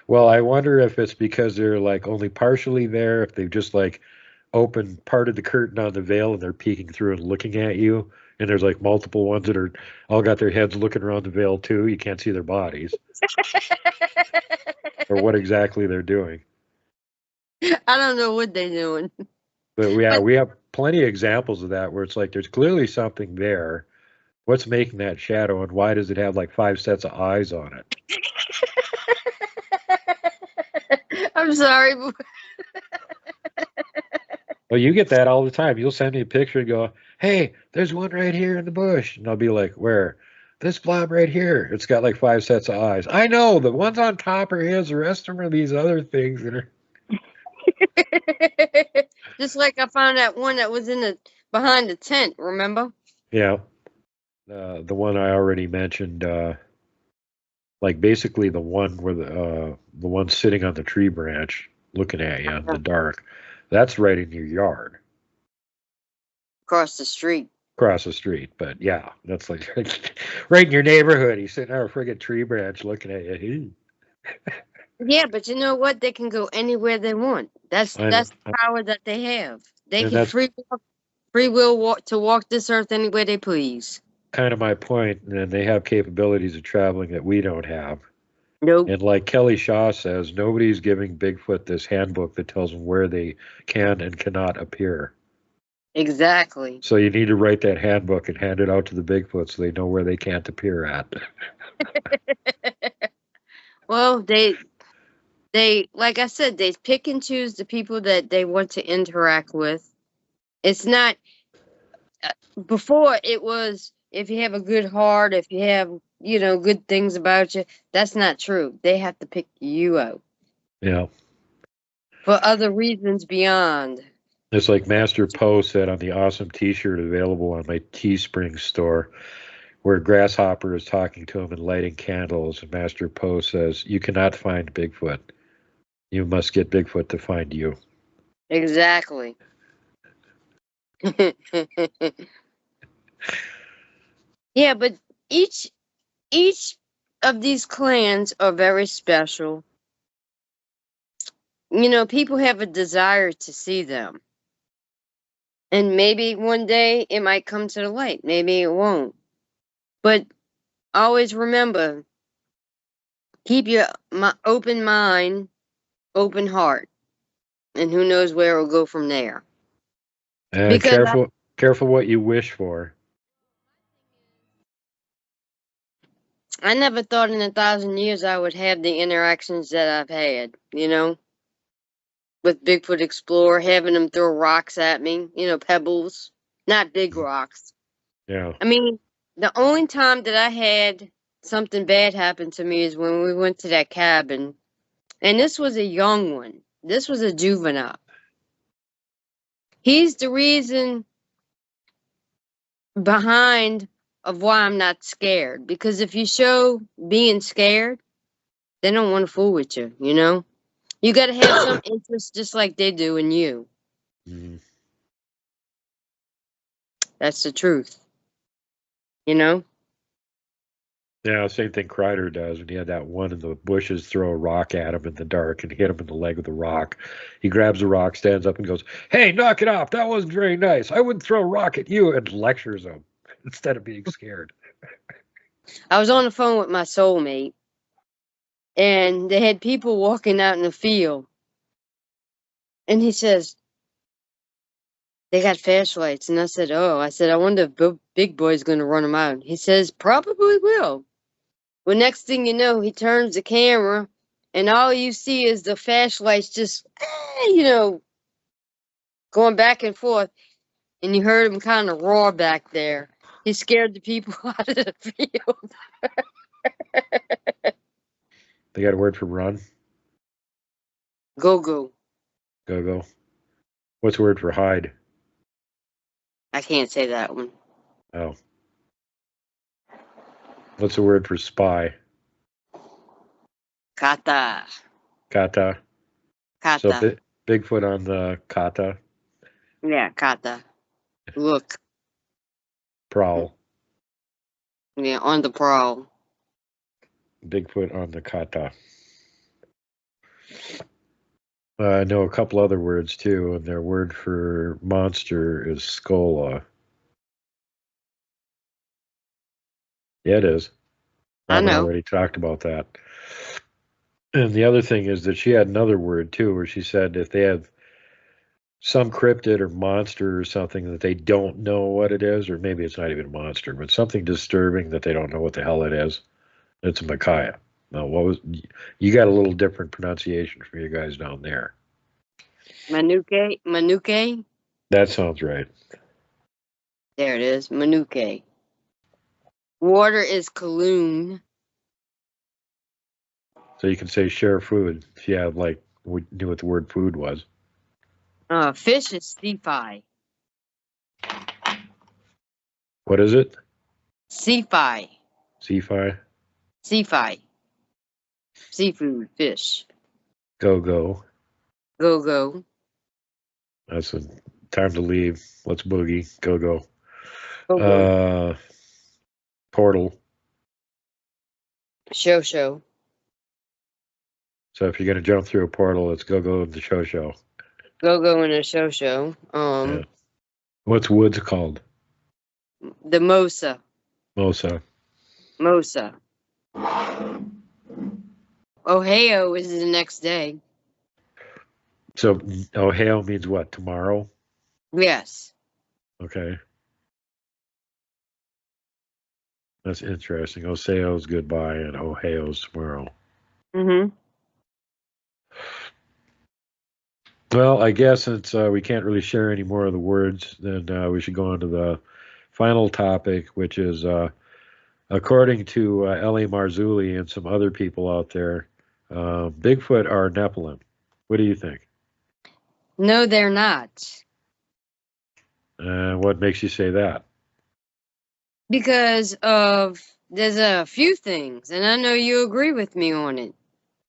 A: Well, I wonder if it's because they're like only partially there, if they've just like opened part of the curtain on the veil and they're peeking through and looking at you. And there's like multiple ones that are all got their heads looking around the veil too. You can't see their bodies or what exactly they're doing.
B: I don't know what they're doing.
A: But we have plenty of examples of that where it's like there's clearly something there. What's making that shadow and why does it have like 5 sets of eyes on it?
B: I'm sorry.
A: Well, you get that all the time. You'll send me a picture and go, hey, there's one right here in the bush. And I'll be like, where? This blob right here. It's got like 5 sets of eyes. I know. The ones on top are his. The rest of them are these other things that are.
B: Just like I found that one that was behind the tent, remember?
A: Yeah. The one I already mentioned, like basically the one where the one sitting on the tree branch looking at you in the dark. That's right in your yard.
B: Across the street.
A: Across the street, but yeah, that's like right in your neighborhood. He's sitting on a friggin' tree branch looking at you.
B: Yeah, but you know what? They can go anywhere they want. That's the power that they have. They can free will to walk this earth any way they please.
A: Kind of my point, and they have capabilities of traveling that we don't have.
B: Nope.
A: And like Kelly Shaw says, nobody's giving Bigfoot this handbook that tells them where they can and cannot appear.
B: Exactly.
A: So you need to write that handbook and hand it out to the Bigfoot so they know where they can't appear at.
B: Well, they like I said, they pick and choose the people that they want to interact with. It's not before it was if you have a good heart, if you have, good things about you. That's not true. They have to pick you out
A: Yeah.
B: for other reasons beyond.
A: It's like Master Poe said on the awesome T-shirt available on my Teespring store, where Grasshopper is talking to him and lighting candles, and Master Poe says, "You cannot find Bigfoot. You must get Bigfoot to find you."
B: Exactly. Yeah, but each of these clans are very special. People have a desire to see them. And maybe one day it might come to the light. Maybe it won't. But always remember, keep your open mind, open heart. And who knows where it'll go from there.
A: And
B: Because
A: careful what you wish for.
B: I never thought in 1,000 years I would have the interactions that I've had, with Bigfoot Explorer, having them throw rocks at me, pebbles, not big rocks.
A: Yeah.
B: I mean, the only time that I had something bad happen to me is when we went to that cabin. And this was a young one. This was a juvenile. He's the reason behind of why I'm not scared. Because if you show being scared, they don't want to fool with you, You got to have some interest just like they do in you.
A: Mm-hmm.
B: That's the truth.
A: Yeah, same thing Kreider does when he had that one in the bushes throw a rock at him in the dark and hit him in the leg with a rock. He grabs the rock, stands up and goes, "Hey, knock it off. That wasn't very nice. I wouldn't throw a rock at you," and lectures him instead of being scared.
B: I was on the phone with my soulmate, and they had people walking out in the field. And he says, they got flashlights. And I said, I wonder if Big Boy's going to run them out. He says, probably will. Well, next thing you know, he turns the camera, and all you see is the flashlights just, going back and forth. And you heard him kind of roar back there. He scared the people out of the field.
A: They got a word for run?
B: Go, go.
A: Go, go. What's the word for hide?
B: I can't say that one.
A: Oh. What's the word for spy?
B: Kata.
A: Kata.
B: Kata.
A: So Bigfoot on the kata.
B: Yeah, kata. Look.
A: Prowl.
B: Yeah, on the prowl.
A: Bigfoot on the kata. I know a couple other words too, and their word for monster is skola. Yeah, it is.
B: I know.
A: Already talked about that. And the other thing is that she had another word too, where she said if they have some cryptid or monster or something that they don't know what it is, or maybe it's not even a monster, but something disturbing that they don't know what the hell it is, it's a Makaya. Now, you got a little different pronunciation from you guys down there.
B: Manuke?
A: That sounds right.
B: There it is, Manuke. Water is Kaloon.
A: So you can say share food if you have knew what the word food was.
B: Fish is Seafi.
A: What is it?
B: Seafi.
A: Seafi?
B: Seafi. Seafood, fish.
A: Go, go.
B: Go, go.
A: That's a time to leave. Let's boogie. Go, go.
B: Go, go.
A: Portal.
B: Show, show.
A: So if you're going to jump through a portal, it's go, go in the show, show.
B: Go, go in a show, show.
A: Yeah. What's woods called?
B: The Mosa.
A: Mosa.
B: Mosa. Ohio is the next day.
A: So Ohio means what? Tomorrow?
B: Yes.
A: Okay. That's interesting. Oseo's goodbye and Ohio's tomorrow.
B: Mm-hmm.
A: Well, I guess since we can't really share any more of the words, then we should go on to the final topic, which is according to L.A. Marzulli and some other people out there, Bigfoot are Nephilim. What do you think?
B: No, they're not.
A: What makes you say that?
B: Because there's a few things, and I know you agree with me on it.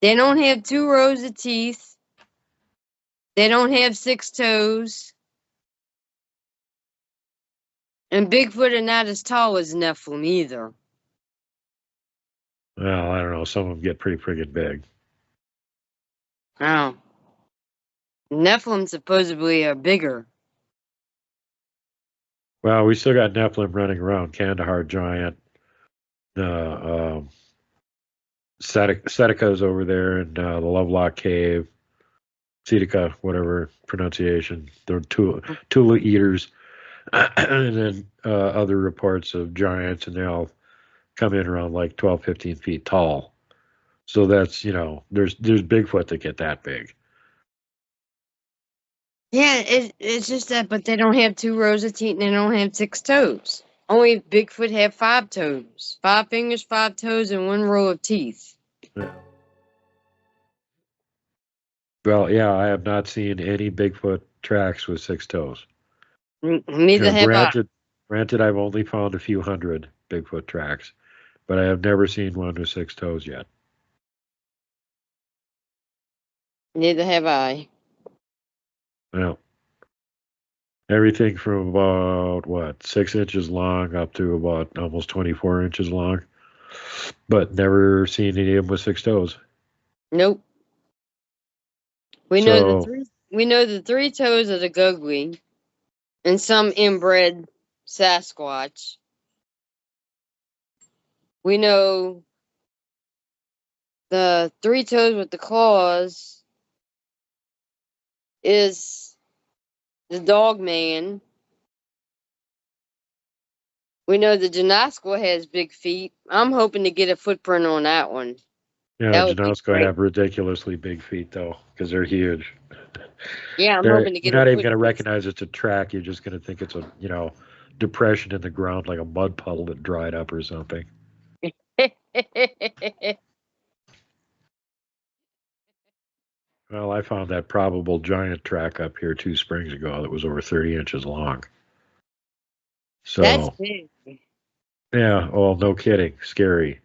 B: They don't have 2 rows of teeth. They don't have 6 toes. And Bigfoot are not as tall as Nephilim either.
A: Well, I don't know. Some of them get pretty friggin' big.
B: Oh. Nephilim supposedly are bigger.
A: Well, we still got Nephilim running around. Kandahar giant. Setika's over there in the Lovelock Cave. Setica, whatever pronunciation. They're Tula eaters. And then other reports of giants, and they all come in around like 12, 15 feet tall. So that's, there's Bigfoot that get that big.
B: Yeah, it's just that, but they don't have 2 rows of teeth and they don't have 6 toes. Only Bigfoot have 5 toes. 5 fingers, 5 toes, and 1 row of teeth.
A: Yeah. Well, yeah, I have not seen any Bigfoot tracks with 6 toes.
B: Neither have I.
A: Granted, I've only found a few hundred Bigfoot tracks, but I have never seen one with 6 toes yet.
B: Neither have I.
A: Well, everything from about, 6 inches long up to about almost 24 inches long, but never seen any of them with 6 toes.
B: Nope. We know the 3 toes of the Gugly and some inbred Sasquatch. We know the 3 toes with the claws is the dog man. We know the Janoska has big feet. I'm hoping to get a footprint on that one.
A: Yeah,
B: That would be
A: Janoska
B: great.
A: have ridiculously big feet, though, because they're huge.
B: Yeah, I'm hoping to get
A: You're not
B: a
A: even going to
B: footprint.
A: recognize it's a track. You're just going to think it's a, depression in the ground, like a mud puddle that dried up or something. Well, I found that probable giant track up here 2 springs ago that was over 30 inches long. So,
B: That's big.
A: yeah, oh, no kidding. Scary.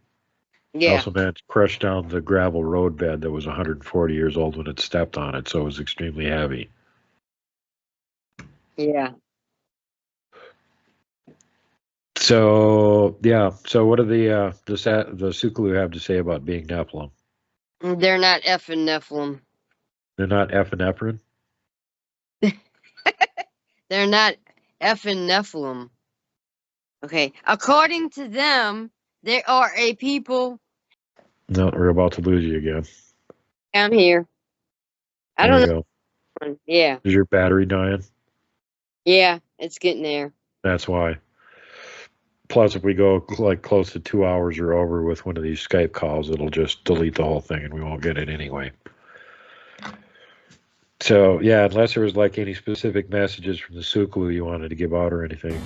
B: Yeah.
A: Also managed to crush down the gravel roadbed that was 140 years old when it stepped on it, so it was extremely heavy.
B: Yeah.
A: So, yeah. So what do the Tsul'kalu have to say about being Nephilim?
B: They're not effing Nephilim.
A: They're not epinephrine?
B: They're not effing Nephilim. Okay. According to them, they are a people.
A: No, we're about to lose you again.
B: I'm here. I
A: There
B: don't
A: you
B: know.
A: go.
B: Yeah.
A: Is your battery dying?
B: Yeah, it's getting there.
A: That's why. Plus, if we go like close to 2 hours or over with one of these Skype calls, it'll just delete the whole thing and we won't get it anyway. So, yeah, unless there was like any specific messages from the Tsul'kalu you wanted to give out or anything,